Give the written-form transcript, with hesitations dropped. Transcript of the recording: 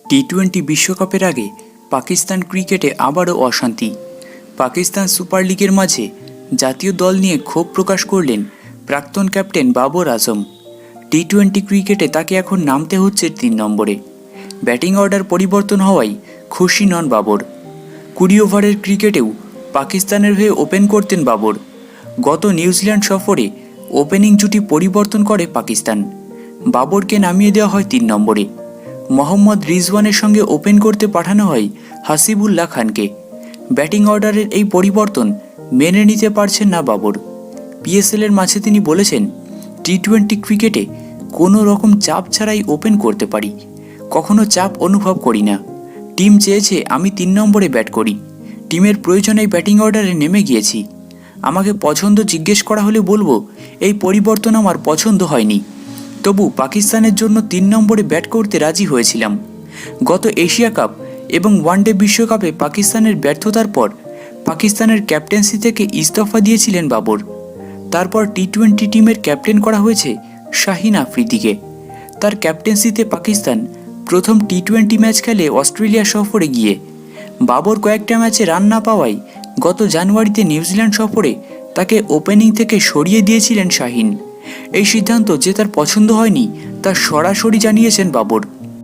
টি-20 বিশ্বকাপের আগে পাকিস্তান ক্রিকেটে আবারও অশান্তি। পাকিস্তান সুপার লিগের মাঝে জাতীয় দল নিয়ে ক্ষোভ প্রকাশ করলেন প্রাক্তন ক্যাপ্টেন বাবর আজম। টি-20 ক্রিকেটে তাকে এখন নামতে হচ্ছে 3 নম্বরে। ব্যাটিং অর্ডার পরিবর্তন হওয়ায় খুশি নন বাবর। 20 ওভারের ক্রিকেটেও পাকিস্তানের হয়ে ওপেন করতেন বাবর। গত নিউজিল্যান্ড সফরে ওপেনিং জুটি পরিবর্তন করে পাকিস্তান। বাবরকে নামিয়ে দেওয়া হয় 3 নম্বরে। মোহাম্মদ রিজওয়ানের সঙ্গে ওপেন করতে পাঠানো হয় হাসিবুল্লাহ খানকে। ব্যাটিং অর্ডারের এই পরিবর্তন মেনে নিতে পারছেন না বাবর। পিএসএলের মাঝে তিনি বলেছেন, টি-20 ক্রিকেটে কোনো রকম চাপ ছাড়াই ওপেন করতে পারি, কখনো চাপ অনুভব করি না। টিম চেয়েছে আমি 3 নম্বরে ব্যাট করি, টিমের প্রয়োজনে ব্যাটিং অর্ডারে নেমে গিয়েছি। আমাকে পছন্দ জিজ্ঞেস করা হলে বলবো এই পরিবর্তন আমার পছন্দ হয়নি, তবু পাকিস্তানের জন্য 3 নম্বরে ব্যাট করতে রাজি হয়েছিলাম। গত এশিয়া কাপ এবং ওয়ানডে বিশ্বকাপে পাকিস্তানের ব্যর্থতার পর পাকিস্তানের ক্যাপ্টেন্সি থেকে ইস্তফা দিয়েছিলেন বাবর। তারপর টি-20 টিমের ক্যাপ্টেন করা হয়েছে শাহিন আফ্রিদিকে। তার ক্যাপ্টেন্সিতে পাকিস্তান প্রথম টি-20 ম্যাচ খেলে অস্ট্রেলিয়া সফরে গিয়ে। বাবর কয়েকটা ম্যাচে রান না পাওয়ায় গত জানুয়ারিতে নিউজিল্যান্ড সফরে তাকে ওপেনিং থেকে সরিয়ে দিয়েছিলেন শাহিন। এই সিদ্ধান্ত যে তার পছন্দ হয়নি তা সরাসরি জানিয়েছেন বাবর।